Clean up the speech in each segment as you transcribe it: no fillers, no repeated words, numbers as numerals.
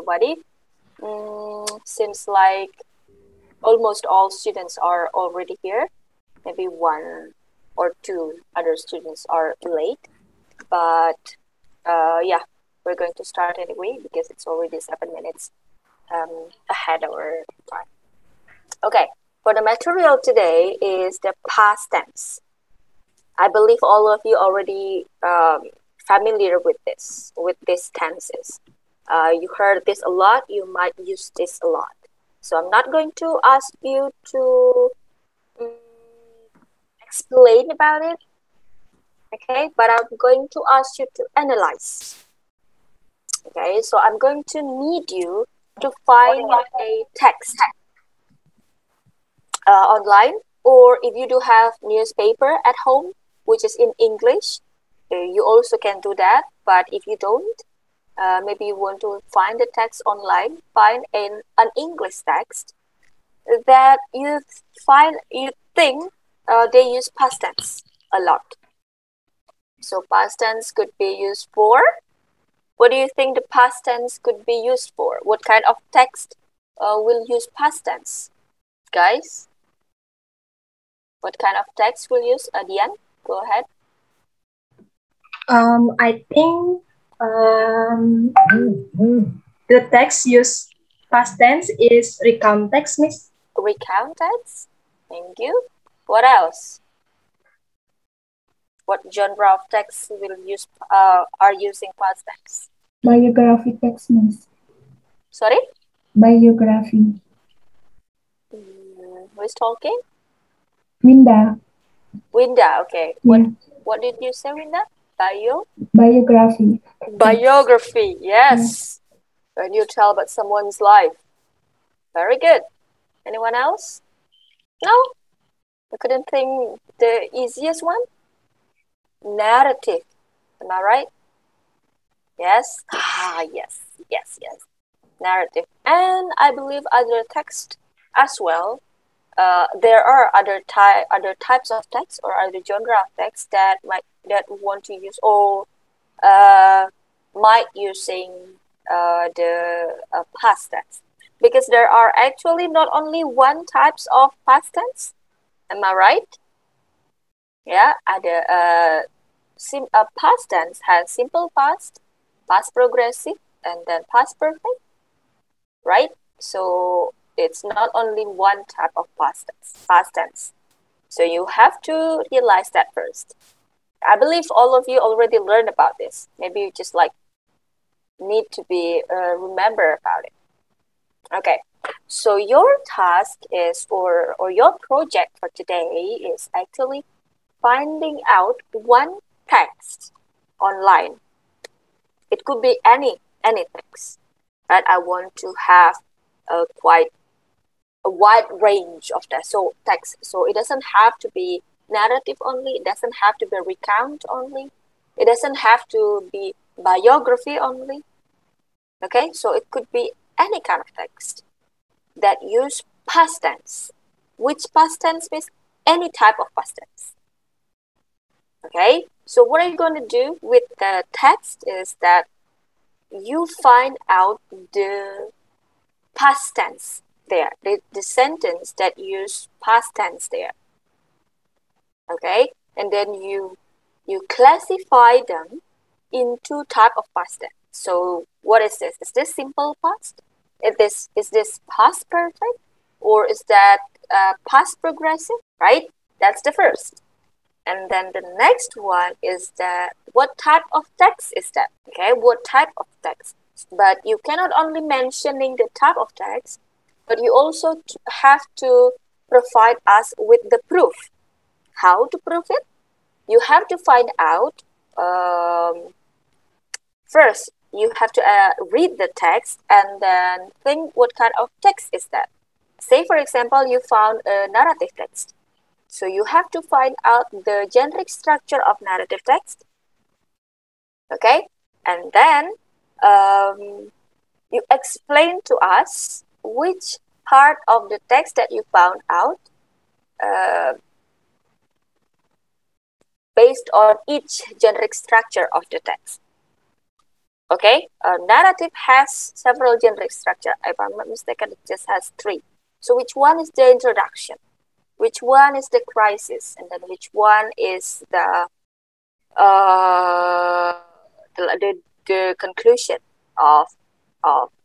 everybody. Seems like almost all students are already here. Maybe one or two other students are late, but yeah, we're going to start anyway because it's already 7 minutes ahead of our time. Okay, for the material today is the past tense. I believe all of you already familiar with these tenses. You heard this a lot, you might use this a lot. So I'm not going to ask you to explain about it, okay? But I'm going to ask you to analyze. Okay, so I'm going to need you to find a text online, or if you do have newspaper at home, which is in English, you also can do that. But if you don't, maybe you want to find the text online, find an English text that you think they use past tense a lot. So past tense could be used for, what do you think the past tense could be used for? What kind of text will use past tense? Guys, what kind of text will use? Dian, go ahead. I think the text used past tense is recount text, Miss. Recount text. Thank you. What else? What genre of text will use are using past tense? Biography text, Miss. Sorry? Biography. Who is talking? Winda. Winda, okay. Yeah. What did you say, Winda? Biography. Biography, yes. Yeah. When you tell about someone's life. Very good. Anyone else? No? I couldn't think the easiest one. Narrative. Am I right? Yes? Yes. Narrative. And I believe other text as well. There are other types of text or other genre of text that want to use or might using the past tense, because there are actually not only one types of past tense. Am I right? Yeah, past tense has simple past, past progressive, and then past perfect, right? So it's not only one type of past tense. So you have to realize that first. I believe all of you already learned about this. Maybe you just need to be remember about it. Okay, so your task is or your project for today is actually finding out one text online. It could be any text, right? I want to have quite a wide range of text. So it doesn't have to be narrative only. It doesn't have to be recount only. It doesn't have to be biography only. Okay, so it could be any kind of text that use past tense. Which past tense means any type of past tense. Okay, so what are you going to do with the text is that you find out the past tense there, the sentence that use past tense there. Okay, and then you classify them in two type of past tense. So what is this? Is this simple past? Is this past perfect, or is that past progressive? Right? That's the first. And then the next one is that what type of text is that? Okay, what type of text? But you cannot only mentioning the type of text, but you also have to provide us with the proof. How to prove it? You have to find out. First, you have to read the text and then think what kind of text is that. Say, for example, you found a narrative text. So you have to find out the generic structure of narrative text. Okay, and then you explain to us which part of the text that you found out based on each generic structure of the text. Okay, a narrative has several generic structure. If I'm not mistaken, it just has 3. So which one is the introduction? Which one is the crisis? And then which one is uh, the conclusion of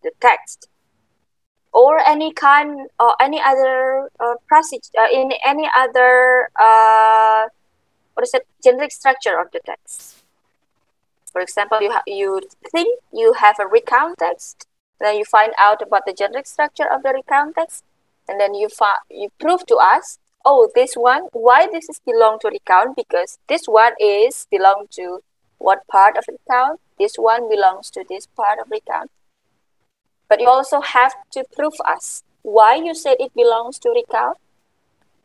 the text? Or any kind or any other passage in any other what is it, generic structure of the text. For example, you think you have a recount text, then you find out about the generic structure of the recount text, and then you prove to us, oh, this one, why this is belong to recount, because this one is belong to what part of recount, this one belongs to this part of recount. But you also have to prove us why you said it belongs to recount,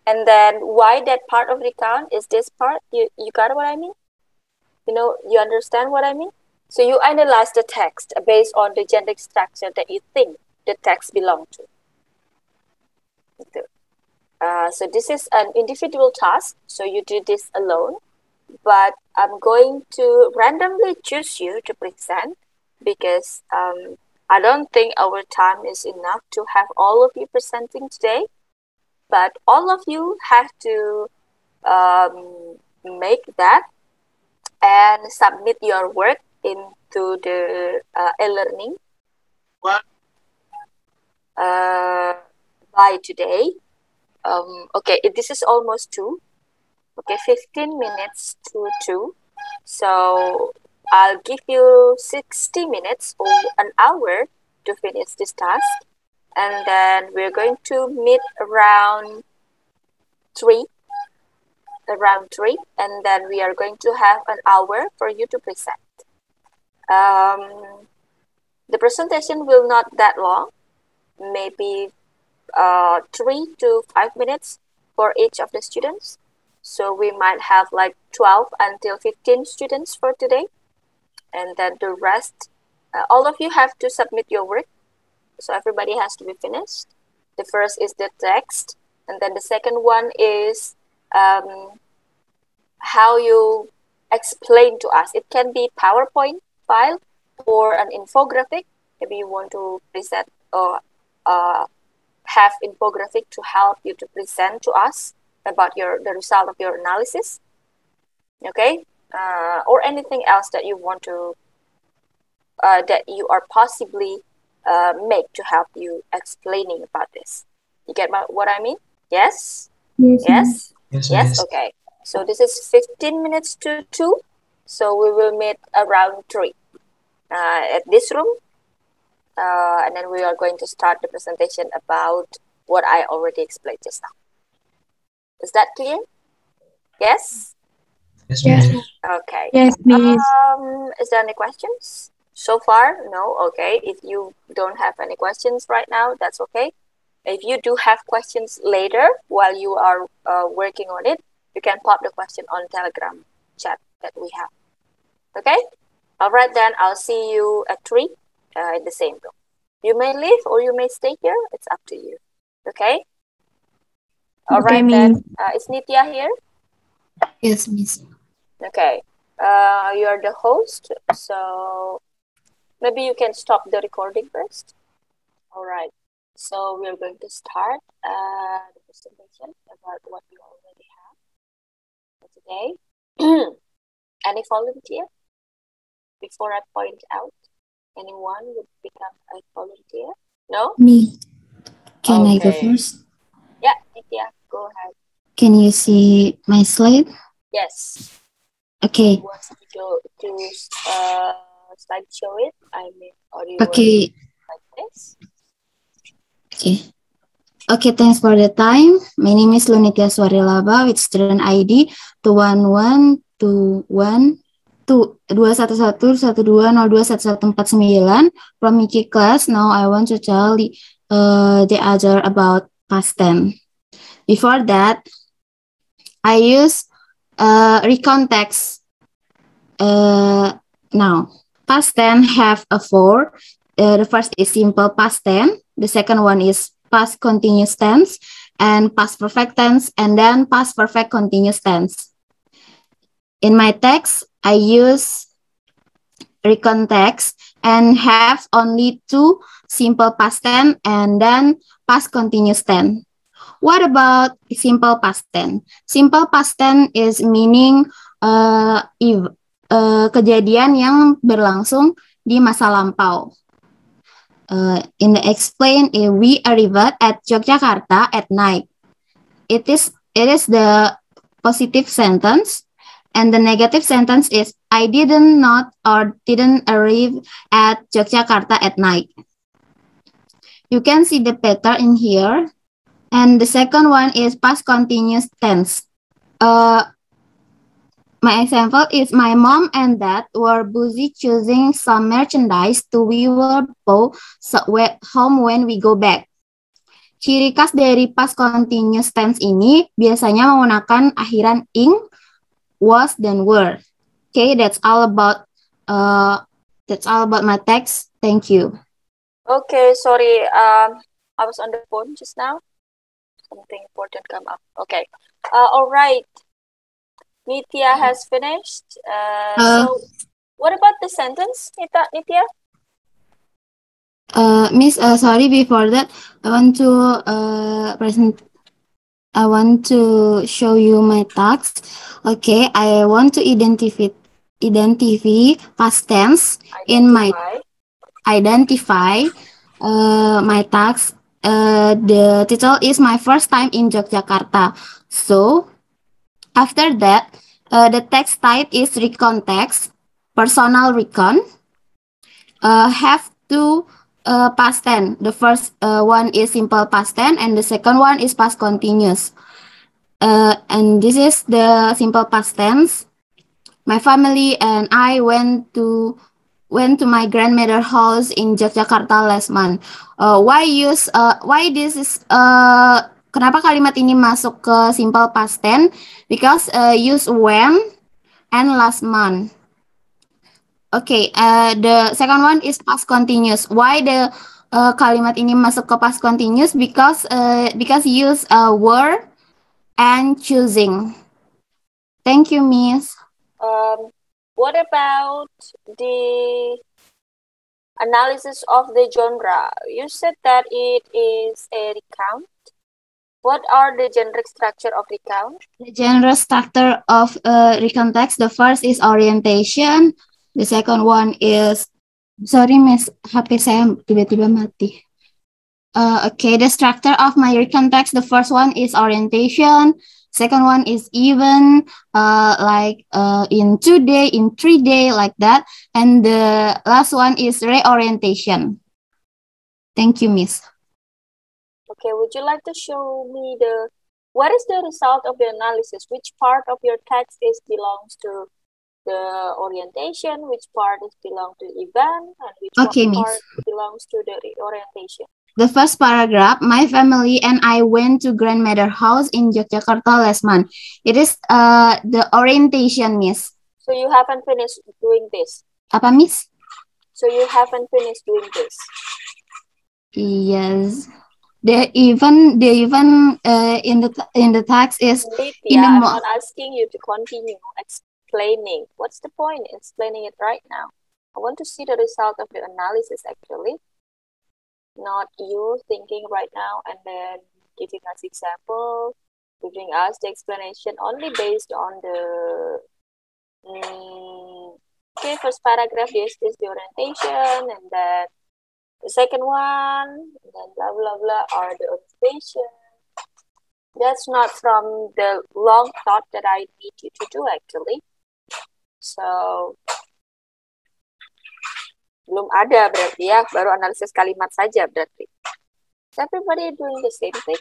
and then why that part of recount is this part. You got what I mean? You know, you understand what I mean? So you analyze the text based on the generic structure that you think the text belongs to. So this is an individual task, so you do this alone, but I'm going to randomly choose you to present because I don't think our time is enough to have all of you presenting today, but all of you have to make that and submit your work into the e-learning by today. Okay, this is almost 2. Okay, 15 minutes to 2. So I'll give you 60 minutes or an hour to finish this task. And then we're going to meet around 3. And then we are going to have an hour for you to present. The presentation will not that long, maybe 3 to 5 minutes for each of the students. So we might have like 12 until 15 students for today. And then the rest, all of you have to submit your work. So everybody has to be finished. The first is the text. And then the second one is how you explain to us. It can be PowerPoint file or an infographic. Maybe you want to present or have infographic to help you to present to us about the result of your analysis. Okay, or anything else that you want to that you are possibly make to help you explaining about this. You get what I mean? Yes. Yes. Yes. Okay. So this is 15 minutes to 2. So we will meet around 3 at this room. And then we are going to start the presentation about what I already explained just now. Is that clear? Yes? Yes. Okay. Yes, Miss. Is there any questions? So far, no? Okay. If you don't have any questions right now, that's okay. If you do have questions later while you are working on it, you can pop the question on Telegram chat that we have. Okay? All right, then I'll see you at 3 in the same room. You may leave or you may stay here. It's up to you. Okay? All Okay, right, Miss. then. Is Nitya here? Yes, Miss. Okay. You're the host, so maybe you can stop the recording first. All right. So we're going to start the presentation about what we already have for today. Any volunteer? Before I point out, anyone would become a volunteer? No? Me. Can I go Okay. first? Yeah, Nitya, go ahead. Can you see my slide? Yes. Okay. You want me to slideshow it? I mean, or you Okay. want like this? Okay. Okay, thanks for the time. My name is Lunitya Swarilaba with student ID 21121121101211149 from IKI class. Now I want to tell the other about past tense. Before that, I use recount text. Now, past tense have a 4. The first is simple past tense. The second one is past continuous tense and past perfect tense, and then past perfect continuous tense. In my text, I use recount text and have only two simple past tense and then past continuous tense. What about simple past tense? Simple past tense is meaning kejadian yang berlangsung di masa lampau. In the explain, we arrived at Yogyakarta at night. It is the positive sentence, and the negative sentence is I didn't not or didn't arrive at Yogyakarta at night. You can see the pattern in here. And the second one is past continuous tense. My example is my mom and dad were busy choosing some merchandise to we will go home when we go back. Ciri khas dari past continuous tense ini biasanya menggunakan akhiran ing, was, dan were. Okay, that's all about my text. Thank you. Okay, sorry. I was on the phone just now. Something important come up. Okay. All right. Nitya has finished. So, what about the sentence, Nitya? Miss, sorry. Before that, I want to show you my task. Okay, I want to identify past tense in my identify my task. The title is my first time in Yogyakarta. So after that, the text type is recon text, personal recon. Have two past tense. The first one is simple past tense, and the second one is past continuous. And this is the simple past tense. My family and I went to my grandmother's house in Yogyakarta last month. Kenapa kalimat ini masuk ke simple past tense? Because use when and last month. Okay, the second one is past continuous. Why the kalimat ini masuk ke past continuous? Because use were and choosing. Thank you, Miss. What about the analysis of the genre? You said that it is a recount. What are the generic structure of recount? The general structure of recount text, the first is orientation. The second one is, sorry Miss, HP saya tiba-tiba mati. Okay, the structure of my recount text, the first one is orientation. Second one is even, in 2 day, in 3 day, like that. And the last one is reorientation. Thank you, Miss. Okay, would you like to show me what is the result of the analysis? Which part of your text belongs to the orientation, which part belongs to event, and which part belongs to the reorientation? The first paragraph, my family and I went to grandmother's house in Yogyakarta last month. It is the orientation, Miss. So you haven't finished doing this? Apa, Miss? So you haven't finished doing this? Yes. The even in the text is I'm not asking you to continue explaining. What's the point in explaining it right now? I want to see the result of the analysis actually. Not you thinking right now and then giving us example, giving us the explanation only based on the okay, first paragraph is the orientation, and then the second one, and then blah blah blah are the observation. That's not from the long thought that I need you to do actually. So belum ada berarti ya, baru analisis kalimat saja berarti. Is everybody doing the same thing?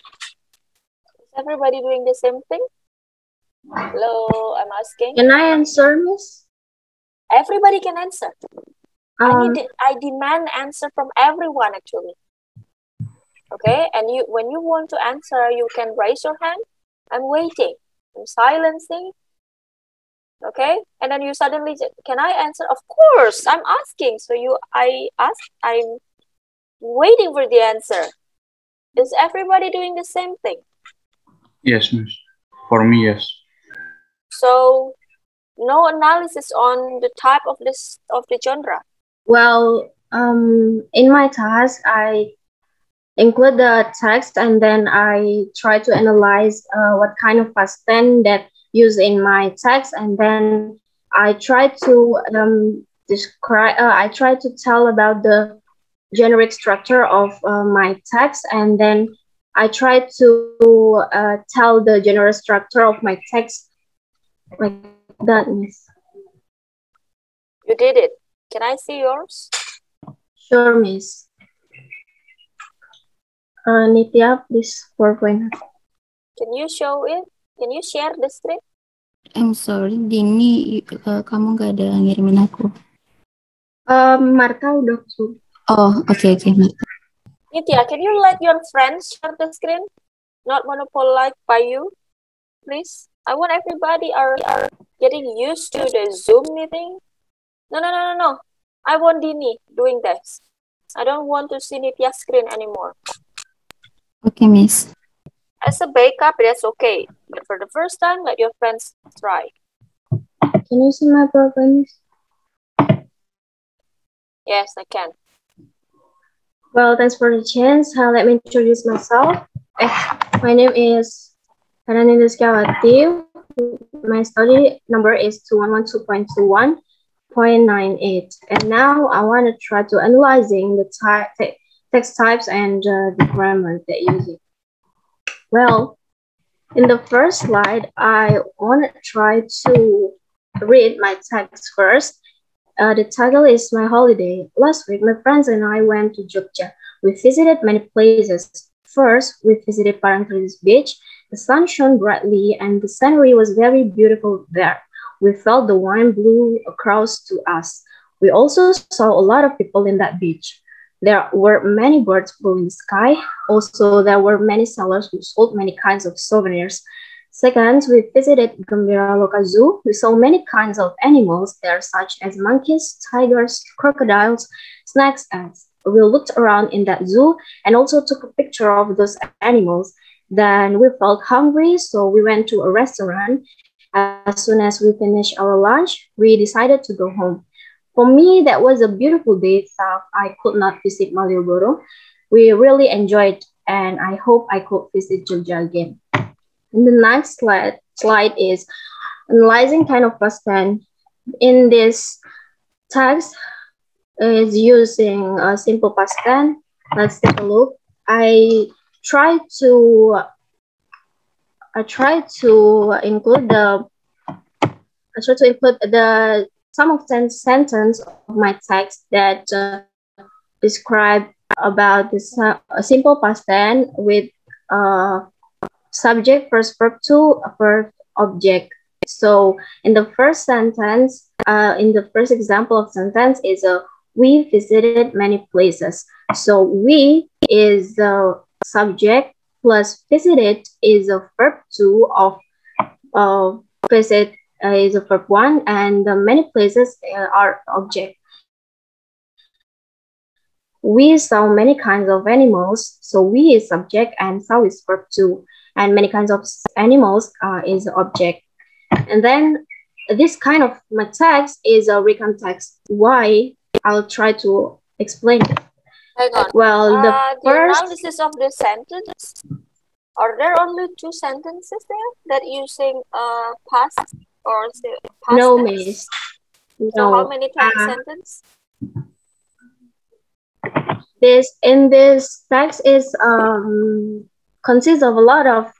Is everybody doing the same thing? Hello, I'm asking. Can I answer, Miss? Everybody can answer. I demand answer from everyone actually. Okay, and when you want to answer, you can raise your hand. I'm waiting. I'm silencing. Okay, and then you suddenly say, can I answer? Of course, I'm asking. So I'm waiting for the answer. Is everybody doing the same thing? Yes, Miss. For me, yes. So no analysis on the type of the genre. Well, in my task, I include the text and then I try to analyze what kind of past tense that used in my text, and then I try to describe. I try to tell about the generic structure of my text, and then I try to tell the general structure of my text like that, Miss. You did it. Can I see yours? Sure, Miss. Nitya, please PowerPoint. Can you show it? Can you share the screen? I'm sorry, Dini, kamu nggak ada ngirimin aku. Marta udah suruh. Oh, okay, Marta. Nitya, can you let your friends share the screen? Not monopolized by you, please. I want everybody are getting used to the Zoom meeting. No. I want Dini doing this. I don't want to see Nitya's screen anymore. Okay, Miss. As a backup, that's okay. But for the first time, let your friends try. Can you see my PowerPoint? Yes, I can. Well, thanks for the chance. Let me introduce myself. My name is Undiksha. My study number is 2112.21.98. And now I want to try to analyzing the text types and the grammar that using. Well, in the first slide, I want to try to read my text first. The title is My Holiday. Last week, my friends and I went to Jogja. We visited many places. First, we visited Parangtritis Beach. The sun shone brightly and the scenery was very beautiful there. We felt the wind blew across to us. We also saw a lot of people in that beach. There were many birds blue in the sky. Also, there were many sellers who sold many kinds of souvenirs. Second, we visited Gembira Loka Zoo. We saw many kinds of animals there, such as monkeys, tigers, crocodiles, snakes, and we looked around in that zoo and also took a picture of those animals. Then we felt hungry, so we went to a restaurant. As soon as we finished our lunch, we decided to go home. For me, that was a beautiful day, so I could not visit Malioboro. We really enjoyed, and I hope I could visit Jogja again. And the next slide is analyzing kind of past tense. In this text is using a simple past tense. Let's take a look. I try to include the some of the sentence of my text that describe about this a simple past tense with subject first verb to verb object. So in the first sentence, in the first example of sentence is we visited many places. So we is the subject plus visited is a verb two of visit is a verb one, and the many places are object. We saw many kinds of animals, so we is subject and saw is verb two, and many kinds of animals is object. And then this kind of my text is a recon text. Why? I'll try to explain it. Hang on. Well, the first analysis of the sentence. Are there only two sentences there that using past or past no, tense? miss. So No. how many times sentence? In this text is consists of a lot of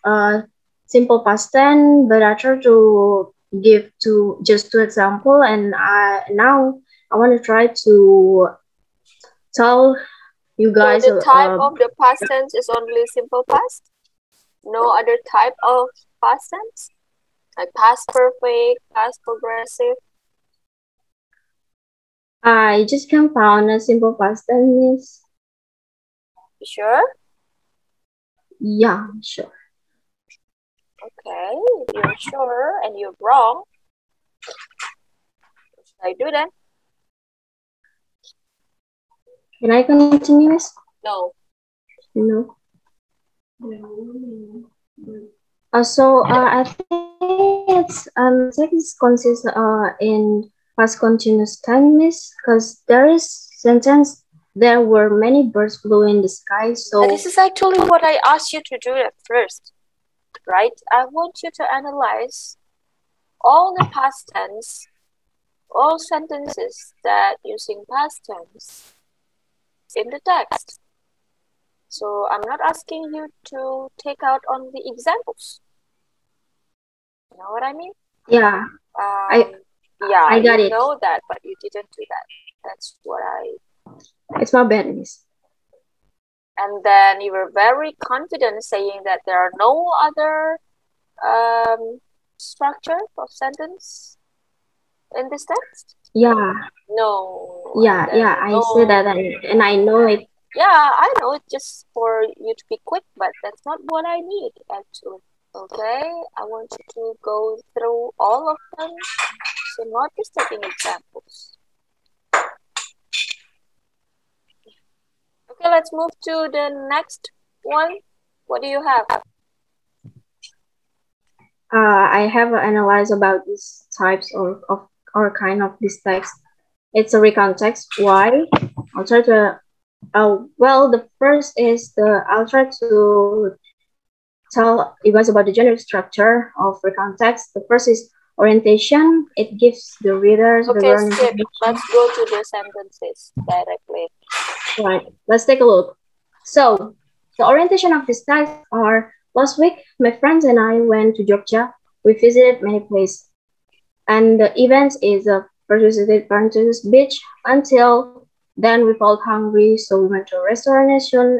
simple past tense, but I try to give just two example, and now I want to try to tell you guys. So the type of the past tense is only simple past? No other type of past tense? Like past perfect, past progressive? I just can found a simple past tense. You sure? Yeah, sure. Okay, if you're sure and you're wrong, what should I do then? Can I continue? No. No. So I think it's text consists in past continuous tense, because there is sentence, there were many birds flew in the sky, so... And this is actually what I asked you to do at first, right? I want you to analyze all the past tense, all sentences that using past tense in the text. So I'm not asking you to take out on the examples. You know what I mean? Yeah. Yeah, I got you it. know that, but you didn't do that. That's what It's my bad, miss. And then you were very confident saying that there are no other structure of sentence in this text? Yeah. No. Yeah, I said that, and I know it. Yeah, I know it just for you to be quick, but that's not what I need, actually. Okay, I want you to go through all of them, so not just taking examples. Okay, let's move to the next one. What do you have? I have analyzed about these types of or kind of this text. It's a recount text. Why? I'll try to. Well, the first is I'll try to tell you guys about the generic structure of recount text. The first is orientation. It gives the readers the learning information. Let's go to the sentences directly. All right, let's take a look. So, the orientation of this text are: last week, my friends and I went to Jogja. We visited many places. And the event is a Parenthesis beach. Until then, we felt hungry, so we went to a restaurant.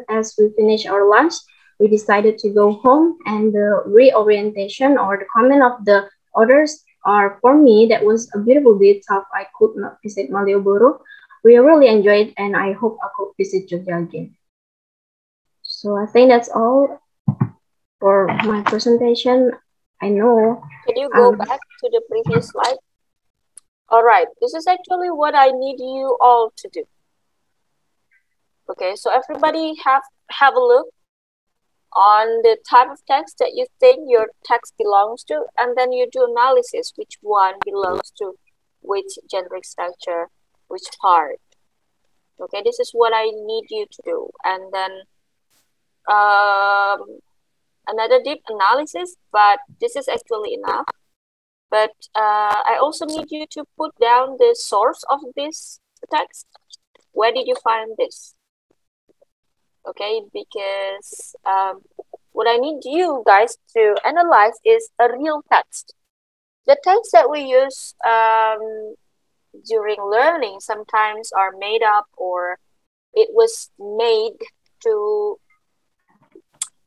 As we finished our lunch, we decided to go home, and the reorientation or the comment of the others are, for me, that was a beautiful day. Tough I could not visit Malioboro. We really enjoyed, and I hope I could visit Jogja again. So I think that's all for my presentation. I know. Can you go back to the previous slide? All right, this is actually what I need you all to do. Okay, so everybody have a look on the type of text that you think your text belongs to, and then you do analysis which one belongs to which generic structure, which part. Okay, this is what I need you to do. And then another deep analysis, but this is actually enough. But I also need you to put down the source of this text. Where did you find this? Okay, because what I need you guys to analyze is a real text. The text that we use during learning sometimes are made up, or it was made to,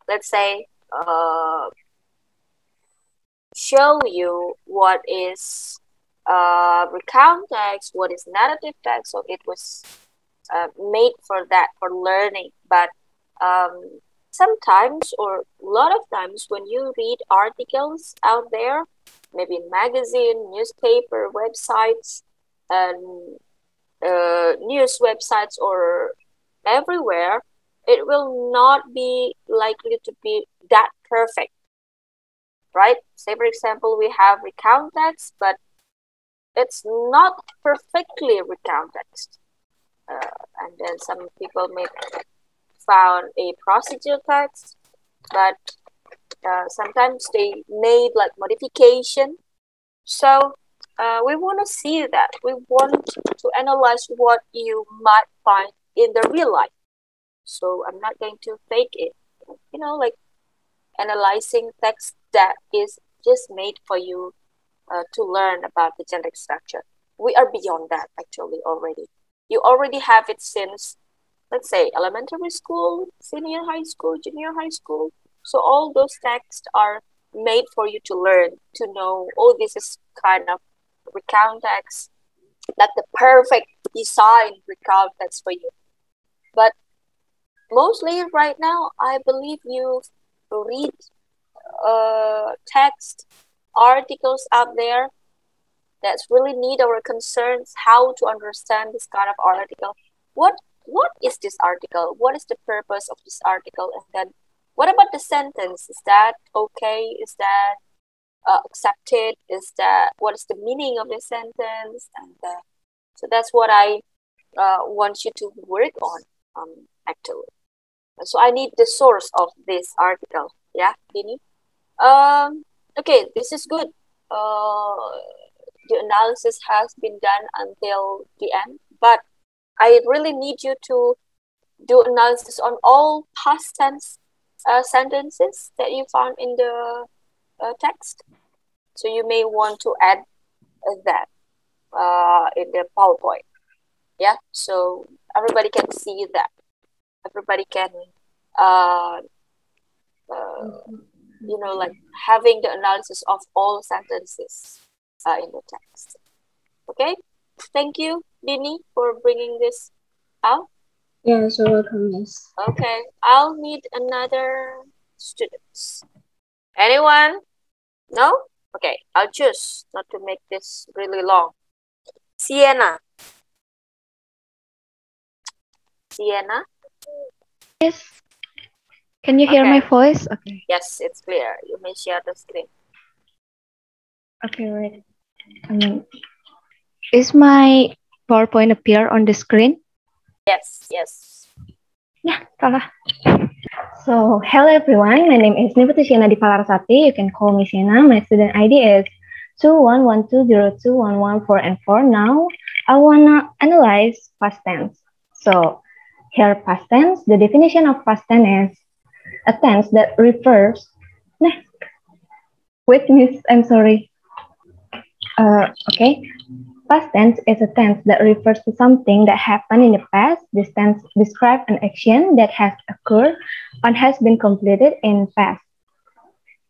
let's say, show you what is recount text, what is narrative text. So it was made for that, for learning. But sometimes, or a lot of times, when you read articles out there, maybe in magazine, newspaper, websites, and news websites, or everywhere, it will not be likely to be that perfect, right? Say, for example, we have recount text, but it's not perfectly recount text. And then some people may found a procedure text, but sometimes they made like modification. So we want to see that. We want to analyze what you might find in the real life. So I'm not going to fake it. You know, like analyzing text that is just made for you to learn about the generic structure. We are beyond that actually already. You already have it since, let's say, elementary school, senior high school, junior high school. So all those texts are made for you to learn, to know, oh, this is kind of recount text, like the perfect design recount text for you. But mostly right now, I believe you read text, articles out there that's really need our concerns, how to understand this kind of article. What is this article? What is the purpose of this article? And then what about the sentence? Is that okay? Is that accepted? What is the meaning of the sentence? And so that's what I want you to work on actually. So I need the source of this article. Yeah, Dini. Okay, this is good. The analysis has been done until the end, but I really need you to do analysis on all past tense sentences that you found in the text. So you may want to add that in the PowerPoint. Yeah, so everybody can see that. Everybody can, like having the analysis of all sentences in the text. Okay, thank you, Dini, for bringing this out. Yes, you're welcome, Miss. Okay, I'll need another students. Anyone? No? Okay, I'll choose not to make this really long. Sienna. Sienna? Yes. Can you hear my voice? Okay. Yes, it's clear. You may share the screen. Okay, right. Is my PowerPoint appear on the screen? Yes, yes. Yeah, salah. So, hello everyone. My name is Nivati Sienna Di Palarsati. You can call me Sienna. My student ID is 211202114 and 4. Now, I wanna analyze past tense. So, here past tense. The definition of past tense is a tense that refers. Wait, Miss. I'm sorry. Okay. Past tense is a tense that refers to something that happened in the past. This tense describes an action that has occurred and has been completed in past.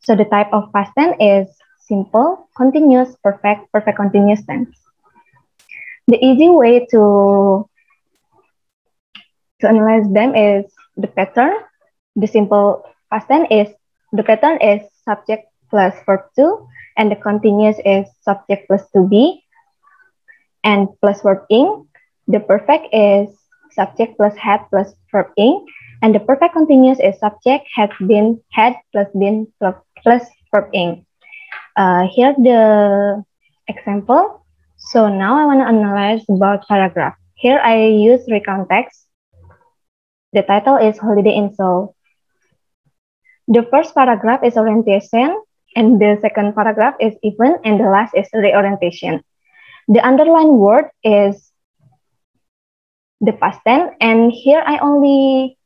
So the type of past tense is simple, continuous, perfect, perfect continuous tense. The easy way to analyze them is the pattern. The simple past tense is the pattern is subject plus verb to, and the continuous is subject plus to be and plus verb ing. The perfect is subject plus had plus verb ing, and the perfect continuous is subject had plus been plus verb ing. Here the example. So now I want to analyze about paragraph. Here I use recount text. The title is Holiday in Seoul. The first paragraph is orientation, and the second paragraph is event, and the last is reorientation. The underlined word is the past tense, and here I only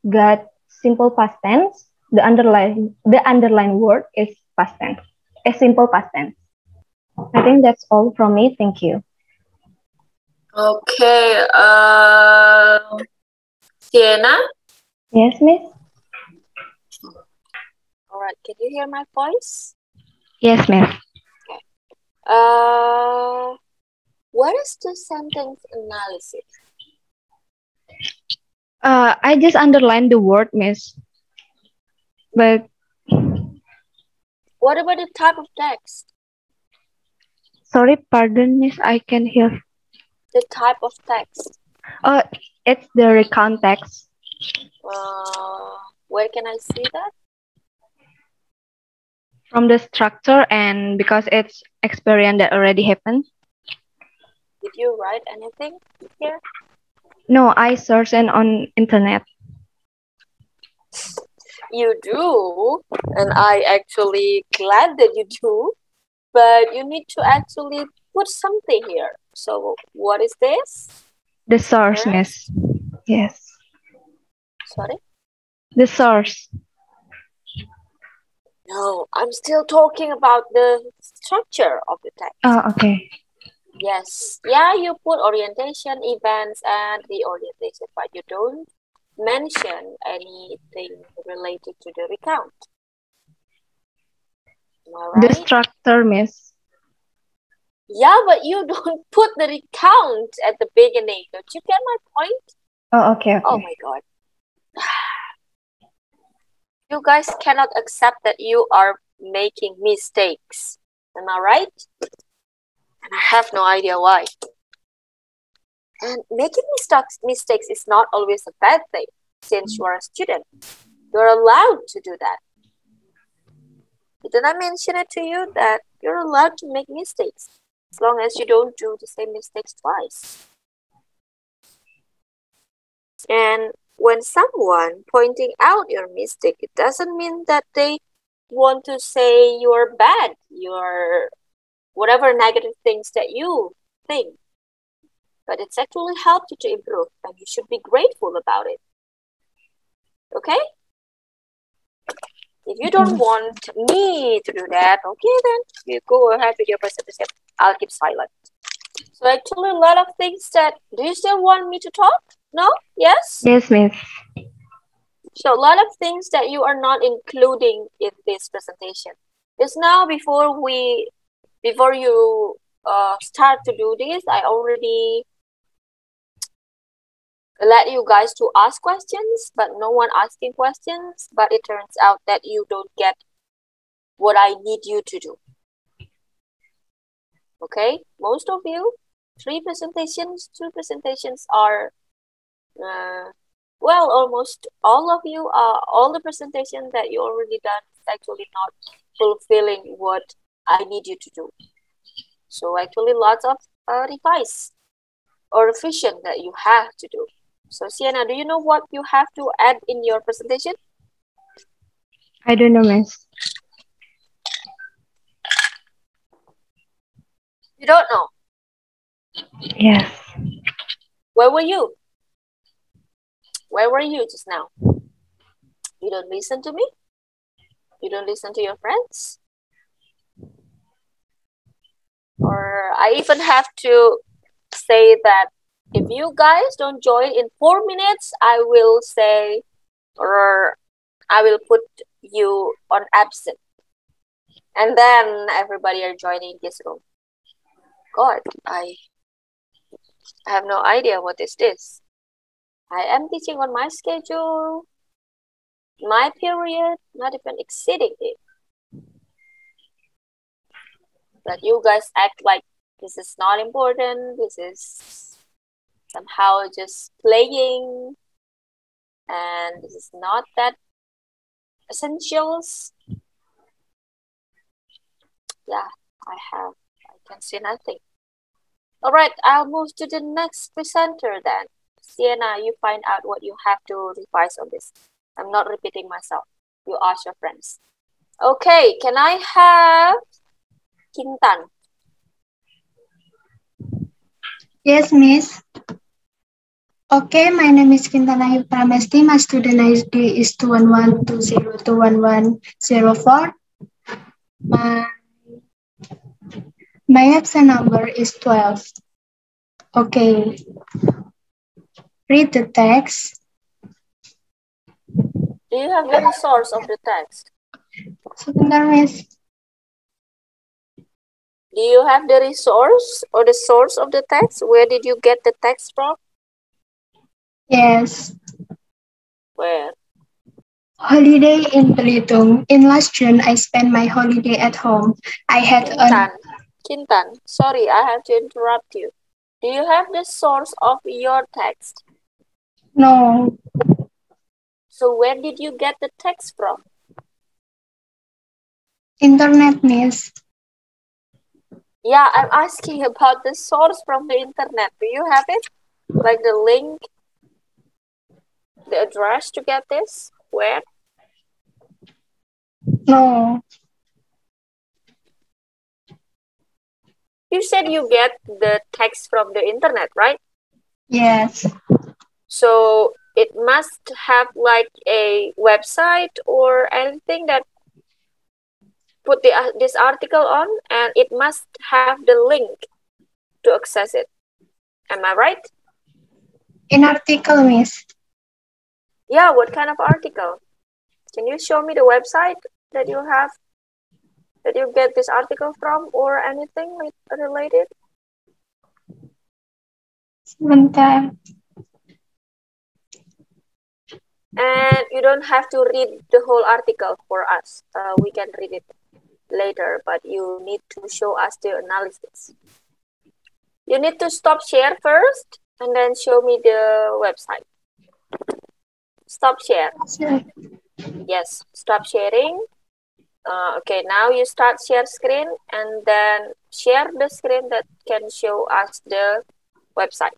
got simple past tense. The underlined word is past tense, a simple past tense. I think that's all from me. Thank you. Okay, Sienna? Yes, Miss? All right, can you hear my voice? Yes, Miss. Okay. What is the sentence analysis? I just underlined the word, Miss. But what about the type of text? Sorry, pardon, Miss. I can hear. The type of text. It's the recount text. Where can I see that? From the structure, and because it's experience that already happened. Did you write anything here? No, I searched on internet. You do, and I actually glad that you do, but you need to actually put something here. So what is this? The source, Miss. Yes. Sorry? The source. No, I'm still talking about the structure of the text. Oh, okay. Yes. Yeah, you put orientation, events, and the orientation, but you don't mention anything related to the recount. Am I right? The structure, Miss. Yeah, but you don't put the recount at the beginning. Don't you get my point? Oh, okay. Oh my God. You guys cannot accept that you are making mistakes. Am I right? And I have no idea why. And making mistakes is not always a bad thing. Since you are a student, you're allowed to do that. Didn't I mention it to you that you're allowed to make mistakes as long as you don't do the same mistakes twice? And when someone pointing out your mistake, it doesn't mean that they want to say you're bad, you're whatever negative things that you think. But it's actually helped you to improve, and you should be grateful about it. Okay? If you don't want me to do that, okay, then you go ahead with your presentation. I'll keep silent. So actually, a lot of things that, do you still want me to talk? No? Yes? Yes, Miss. So a lot of things that you are not including in this presentation. Just now, before you start to do this, I already let you guys to ask questions, but no one asking questions. But it turns out that you don't get what I need you to do. Okay, most of you, 3 presentations, 2 presentations are, well, almost all of you, all the presentations that you already done is actually not fulfilling what I need you to do. So actually lots of revise or revision that you have to do. So Sienna, do you know what you have to add in your presentation? I don't know, Miss. You don't know? Yes. Where were you? Where were you just now? You don't listen to me? You don't listen to your friends? Or I even have to say that if you guys don't join in 4 minutes, I will say, or I will put you on absent. And then everybody are joining this room. God, I have no idea what is this. I am teaching on my schedule, my period, not even exceeding it. But you guys act like this is not important, this is somehow just playing, and this is not that essentials. Yeah, I can see nothing. All right, I'll move to the next presenter then. Sienna, you find out what you have to revise on this. I'm not repeating myself. You ask your friends. Okay, can I have Kintan? Yes, Miss. Okay, my name is Kintana Pramesti. My student ID is 21120211104. My absent number is 12. Okay. Read the text. Do you have the source of the text? Sebentar, Miss. Do you have the resource or the source of the text? Where did you get the text from? Yes. Where? Holiday in Belitung. In last June, I spent my holiday at home. I had Kintan, sorry, I have to interrupt you. Do you have the source of your text? No. So where did you get the text from? Internet, Miss. Yeah, I'm asking about the source from the internet. Do you have it? Like the link, the address to get this? Where? No. You said you get the text from the internet, right? Yes. So it must have like a website or anything that put this article on, and it must have the link to access it. Am I right? In article, Miss. Yeah, what kind of article? Can you show me the website that you have, that you get this article from, or anything related? Sebentar. And you don't have to read the whole article for us. We can read it later, but you need to show us the analysis. You need to stop share first and then show me the website. Stop share. Sure. Yes, stop sharing. Okay, now you start share screen and then share the screen that can show us the website.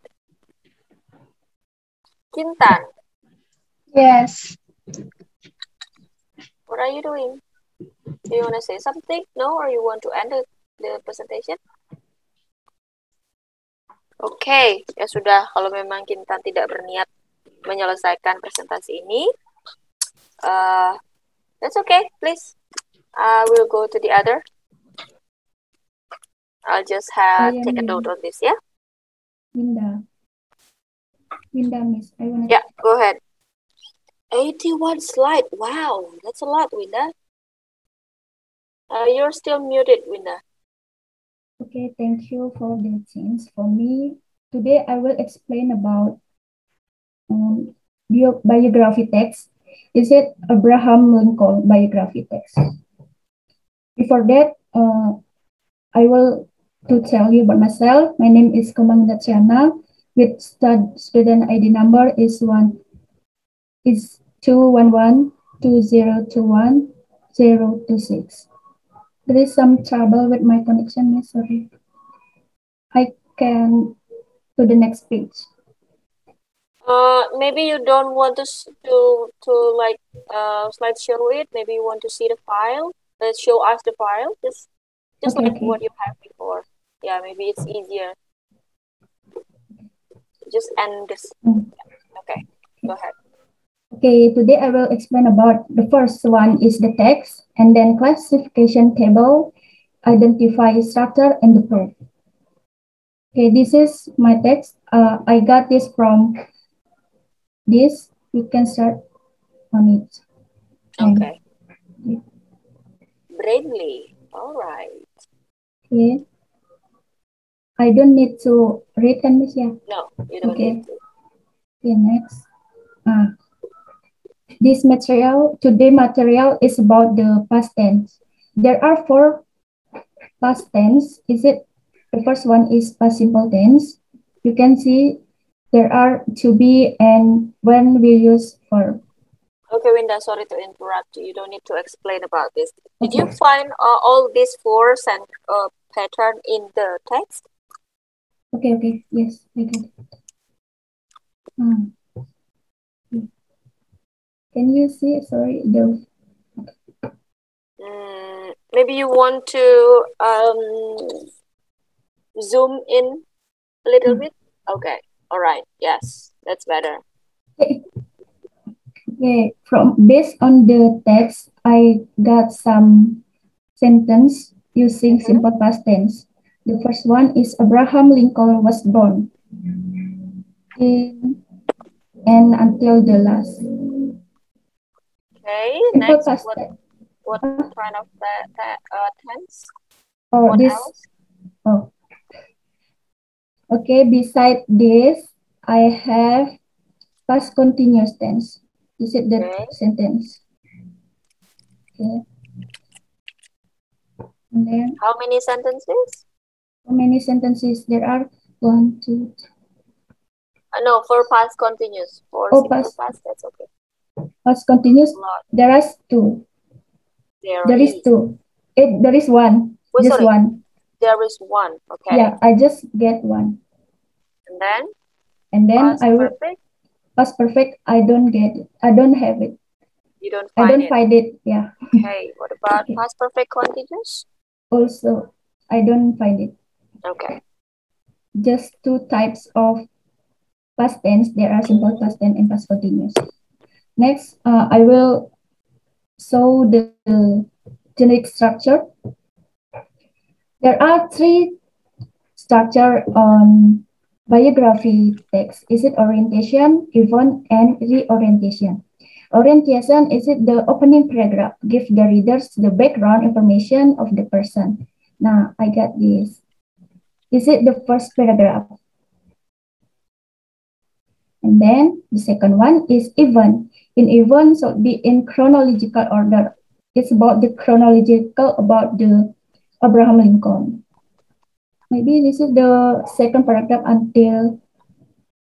Kintan, Yes. what are you doing? Do you want to say something? No, or you want to end the presentation? Oke, ya sudah. Kalau memang Kintan tidak berniat menyelesaikan presentasi ini, that's okay, please. We'll go to the other. I'll just take a note on this, yeah? Winda, Miss, I want to... Yeah, go ahead. 81 slide. Wow, that's a lot, Winda. You're still muted, Winda. Okay, thank you for the chance. For me, today I will explain about biography text. Is it Abraham Lincoln biography text? Before that, I will to tell you about myself. My name is Komang Daciana. With student ID number is 211-2021-026. There is some trouble with my connection, Miss. Sorry. I can to the next page. Maybe you don't want to like slideshow it. Maybe you want to see the file. Let's show us the file. Just Okay, like okay. what you have before. Yeah, maybe it's easier. Just end this. Okay, go ahead. Okay, today I will explain about the first one is the text, and then classification table, identify structure, and the proof. Okay, this is my text. I got this from this. You can start on it. Okay. Brainly. All right. Okay. I don't need to read, can Miss? Yeah. No, you don't Okay. need to. Okay, next. This material, today material is about the past tense. There are 4 past tense. The first one is past simple tense. You can see there are to be and when we use verb. Okay, Winda, sorry to interrupt you. You don't need to explain about this. Did you find all these 4 pattern in the text? Okay. Yes, I get it. Can you see? Sorry, the... Maybe you want to zoom in a little bit? Okay, all right. Yes, that's better. Okay, based on the text, I got some sentence using simple past tense. The first one is Abraham Lincoln was born. And until the last. Okay, simple next, past what kind of tense? Oh, what this. else? Oh. Okay, beside this, I have past continuous tense. This is the sentence. Okay. And then, how many sentences? How many sentences there are? 1, 2, 3. No, for past continuous. For simple past, that's okay. Past continuous, there are 2. There is 2. There is 1. Oh, just sorry. 1. There is 1. Okay. Yeah, I just get 1. And then past perfect? Past perfect, I don't get it. I don't have it. You don't find it? I don't find it, yeah. Okay, what about past perfect continuous? Also, I don't find it. Okay. Just 2 types of past tense. There are simple past tense and past continuous. Next, I will show the generic structure. There are 3 structure on biography text. Is it orientation, event, and reorientation? Orientation is it the opening paragraph, give the readers the background information of the person. Now, I got this. Is it the first paragraph? And then the second one is event. In event should be in chronological order. It's about the chronological about the Abraham Lincoln. Maybe this is the second paragraph until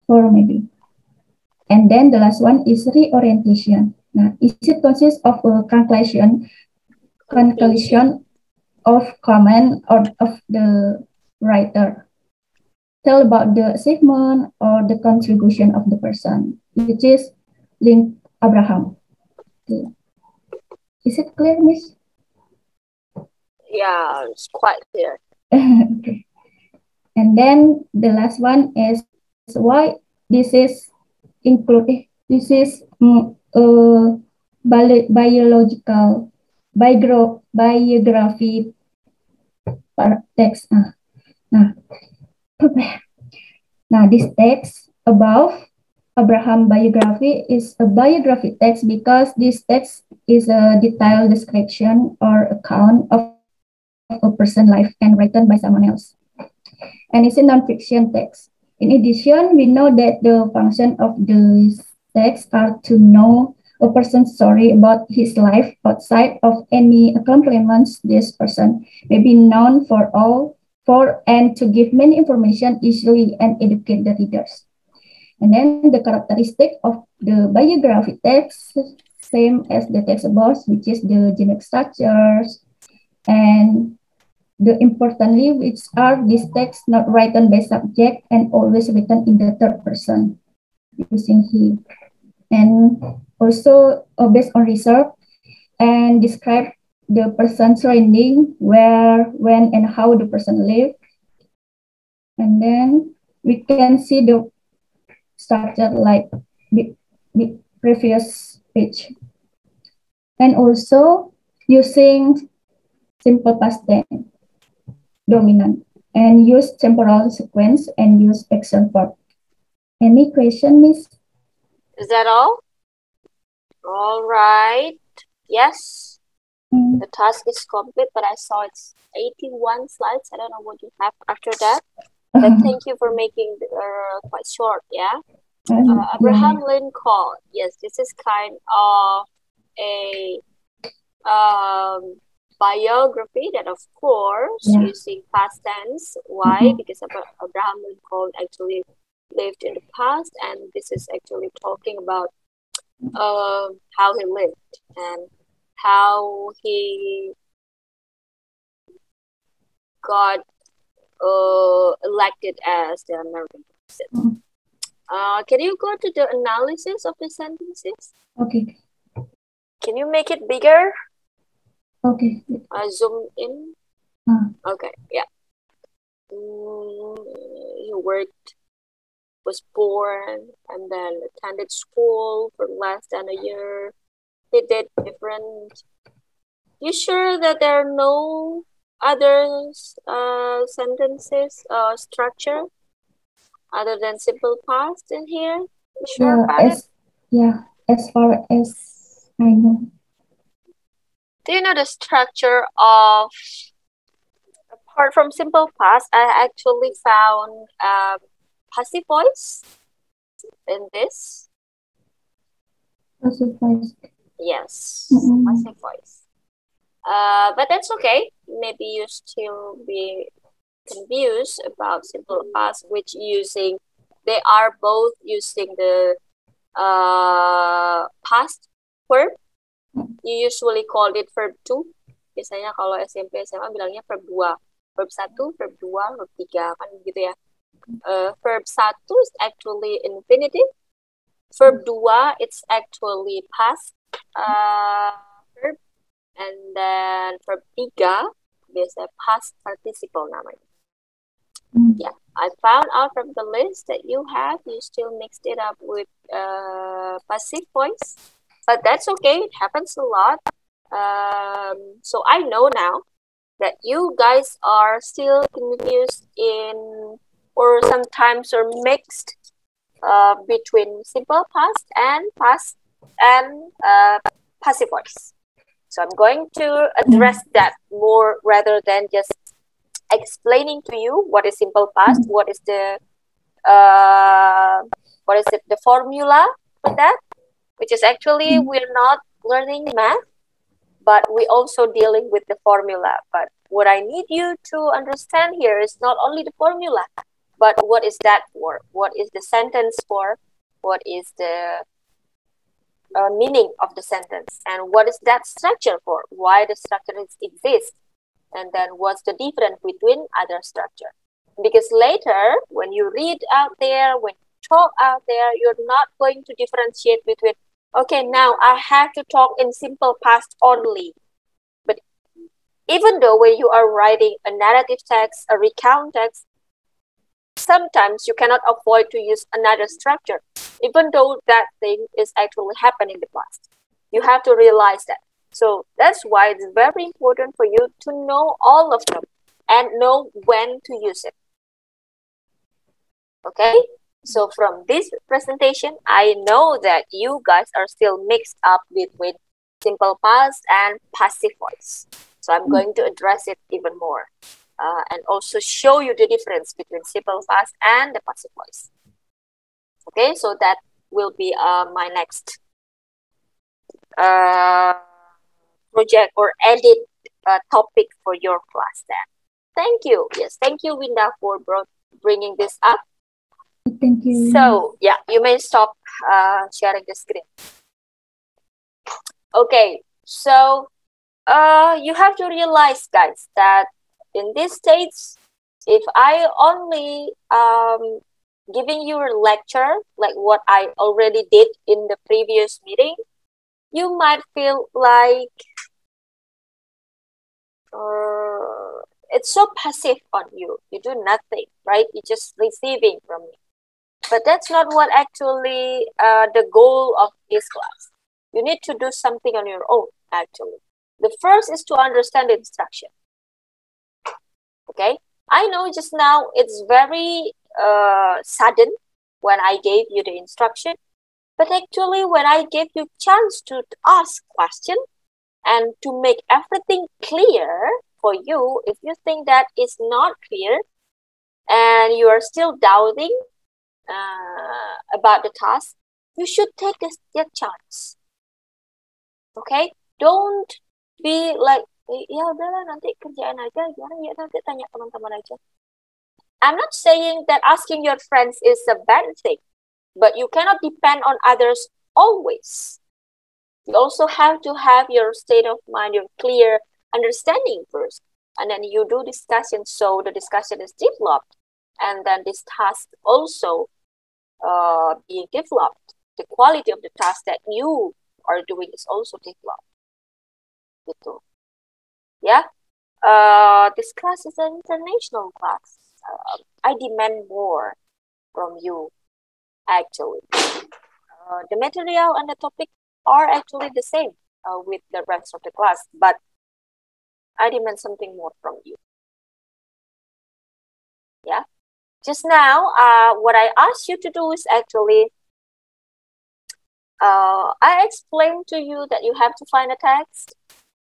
4 maybe. And then the last one is reorientation. Now, is it consists of a translation conclusion of comment or of the writer. Tell about the achievement or the contribution of the person, which is link Abraham. Okay. Is it clear, Miss? Yeah, it's quite clear. Okay. And then the last one is why this is included. This is biological biography text. Now, this text above Abraham biography is a biography text because this text is a detailed description or account of a person's life and written by someone else. And it's a non-fiction text. In addition, we know that the function of this text are to know a person's story about his life outside of any accomplishments this person may be known for and to give many information easily and educate the readers. And then the characteristic of the biography text, same as the text above, which is the generic structures, and the importantly, which are these texts not written by subject and always written in the third person using he. And also based on research and describe the person's surrounding, where, when, and how the person lived. And then we can see the structure like the previous page. And also using simple past tense dominant and use temporal sequence and use action verb. Any question, Miss? Is that all? All right. Yes. The task is complete, but I saw it's 81 slides. I don't know what you have after that. But thank you for making it quite short, yeah? Abraham Lincoln. Yes, this is kind of a biography that, of course, using past tense. Why? Because Abraham Lincoln actually lived in the past, and this is actually talking about how he lived and how he got elected as the American president. Can you go to the analysis of the sentences? Okay. Can you make it bigger? Okay. Zoom in. Okay, yeah. He was born, and then attended school for less than a year. He did different. You sure that there are no other sentences structure other than simple past in here? You sure about it? Yeah, as far as I know. Do you know the structure of, apart from simple past, I actually found passive voice in this. Passive voice. Yes, passive voice. But that's okay. Maybe you still be confused about simple past, which they are both using the past verb. You usually call it verb 2. Biasanya kalau SMP, SMA bilangnya verb 2. Verb 1, verb 2, verb 3, kan gitu ya. Verb 1 is actually infinitive. Verb 2, it's actually past verb. And then verb 3, biasanya past participle namanya. Yeah, I found out from the list that you still mixed it up with passive voice. But that's okay, it happens a lot. So I know now that you guys are still confused or sometimes are mixed between simple past and passive voice. So I'm going to address that more rather than just explaining to you what is simple past, what is the formula for that, which is actually we're not learning math, but we're also dealing with the formula. But what I need you to understand here is not only the formula, but what is that for? What is the sentence for? What is the meaning of the sentence and what is that structure for, why the structure exists, and then what's the difference between other structure. Because later, when you read out there, when you talk out there, you're not going to differentiate between, okay, now I have to talk in simple past only. But even though when you are writing a narrative text, a recount text, sometimes you cannot avoid to use another structure, even though that thing is actually happening in the past. You have to realize that. So that's why it's very important for you to know all of them and know when to use it. Okay? So from this presentation, I know that you guys are still mixed up between simple past and passive voice. So I'm going to address it even more. And also show you the difference between simple past and the passive voice. Okay, so that will be my next project or edit topic for your class then. Thank you. Yes, thank you, Winda, for bringing this up. Thank you. So, yeah, you may stop sharing the screen. Okay, so you have to realize, guys, that in this stage, if I only giving you a lecture, like what I already did in the previous meeting, you might feel like it's so passive on you. You do nothing, right? You're just receiving from me. But that's not what actually the goal of this class. You need to do something on your own, actually. The first is to understand the instruction. Okay? I know just now it's very sudden when I gave you the instruction. But actually, when I gave you chance to ask question and to make everything clear for you, if you think that is not clear and you are still doubting about the task, you should take that chance. Okay? Don't be like, ya udahlah nanti kerjaan aja, ya nanti tanya teman-teman aja. I'm not saying that asking your friends is a bad thing, but you cannot depend on others always. You also have to have your state of mind, your clear understanding first. And then you do discussion, so the discussion is developed. And then this task also being developed. The quality of the task that you are doing is also developed. Gitu. Yeah. This class is an international class. I demand more from you, actually. The material and the topic are actually the same with the rest of the class, but I demand something more from you. Yeah. Just now, what I asked you to do is actually, I explained to you that you have to find a text,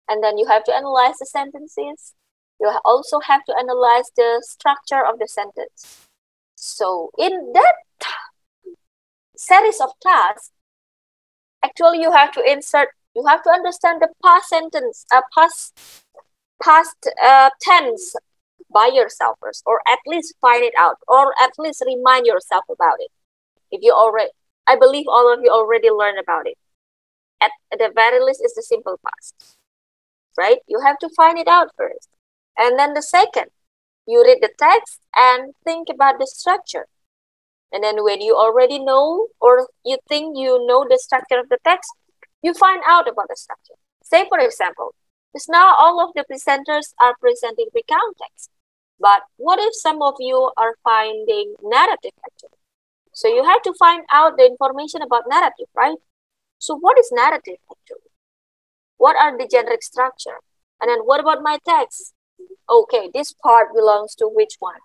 and then you have to analyze the sentences. You also have to analyze the structure of the sentence. So in that series of tasks, actually you have to insert, you have to understand the past sentence, past tense by yourself first, or at least find it out, or at least remind yourself about it. If you already, I believe all of you already learned about it. At the very least, it's the simple past, right? You have to find it out first. And then the second, you read the text and think about the structure. And then when you already know, or you think you know the structure of the text, you find out about the structure. Say, for example, because now all of the presenters are presenting recount text. But what if some of you are finding narrative actually? So you have to find out the information about narrative, right? So what is narrative actually? What are the generic structure? And then what about my text? Okay, this part belongs to which one?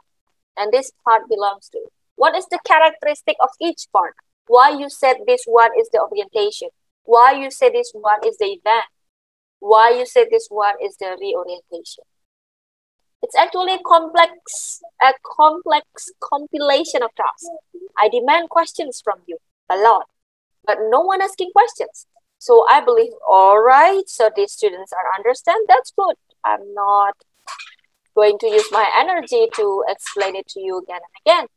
And this part belongs to. What is the characteristic of each part? Why you said this one is the orientation? Why you say this one is the event? Why you say this one is the reorientation? It's actually a complex compilation of tasks. I demand questions from you a lot, but no one asking questions. So I believe, all right, so these students are understand, that's good. I'm not going to use my energy to explain it to you again and again.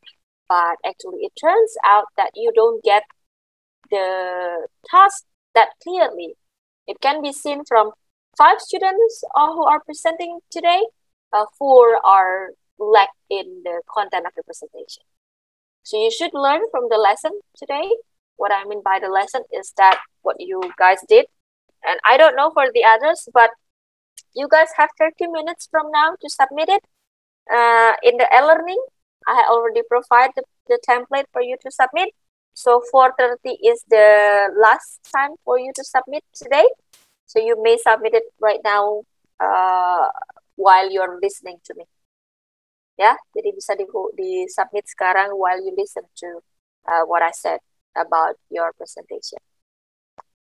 But actually it turns out that you don't get the task that clearly. It can be seen from 5 students who are presenting today, 4 are lack in the content of the presentation. So you should learn from the lesson today. What I mean by the lesson is that what you guys did. And I don't know for the others, but you guys have 30 minutes from now to submit it. In the e-learning, I already provided the template for you to submit. So 4:30 is the last time for you to submit today. So you may submit it right now while you're listening to me. Ya, jadi bisa di submit sekarang while you listen to what I said about your presentation.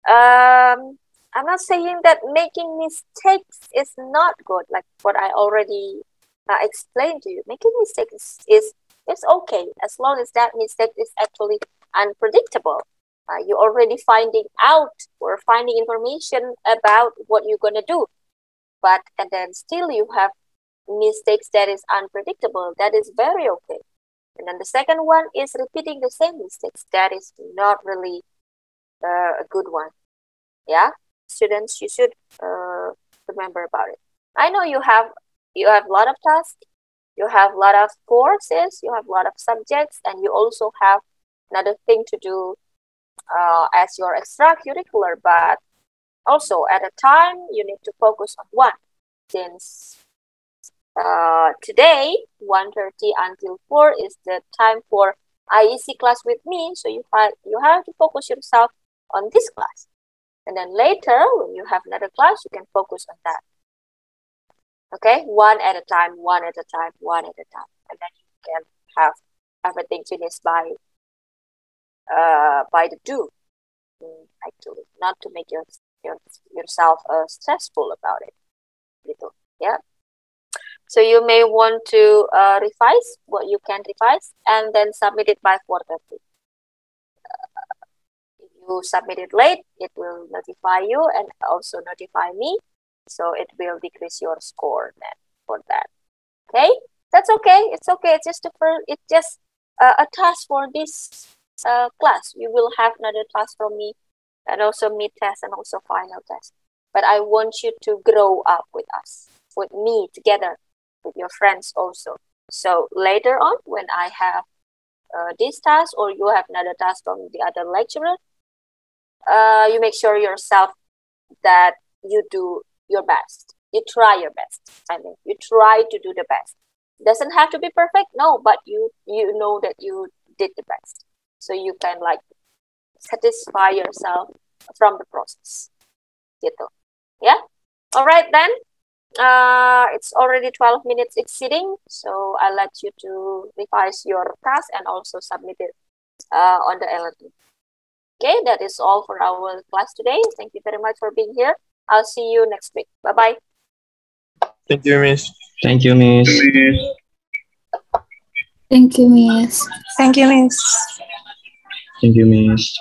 I'm not saying that making mistakes is not good, like what I already explained to you. Making mistakes is okay as long as that mistake is actually unpredictable. You're already finding out or finding information about what you're gonna do, and then still you have mistakes that is unpredictable. That is very okay. And then the second one is repeating the same mistakes. That is not really a good one. Yeah, students, you should remember about it. I know you have a lot of tasks, you have a lot of courses, you have a lot of subjects, and you also have another thing to do as your extracurricular, but also at a time you need to focus on one. Since today 1:30 until 4 is the time for IEC class with me, so you have to focus yourself on this class, and then later when you have another class you can focus on that. Okay, one at a time, and then you can have everything finished by the due. Actually, not to make yourself stressful about it. Gitu, yeah. So you may want to revise what you can revise and then submit it by 4:30. If you submit it late, it will notify you and also notify me. So it will decrease your score then for that. Okay, that's okay. It's okay. It's just a task for this class. You will have another task from me, and also mid test and also final test. But I want you to grow up with us, with me together, with your friends also. So later on, when I have this task or you have another task from the other lecturer, you make sure yourself that you do your best. You try your best. I mean, you try to do the best. Doesn't have to be perfect, no, but you know that you did the best. So you can like satisfy yourself from the process. Gitu. Yeah? All right then. It's already 12 minutes exceeding, so I'll let you to revise your task and also submit it on the e-learning. Okay, that is all for our class today. Thank you very much for being here. I'll see you next week. Bye-bye. Thank you, Miss. Thank you, Miss. Thank you, Miss. Thank you, Miss. Thank you, Miss.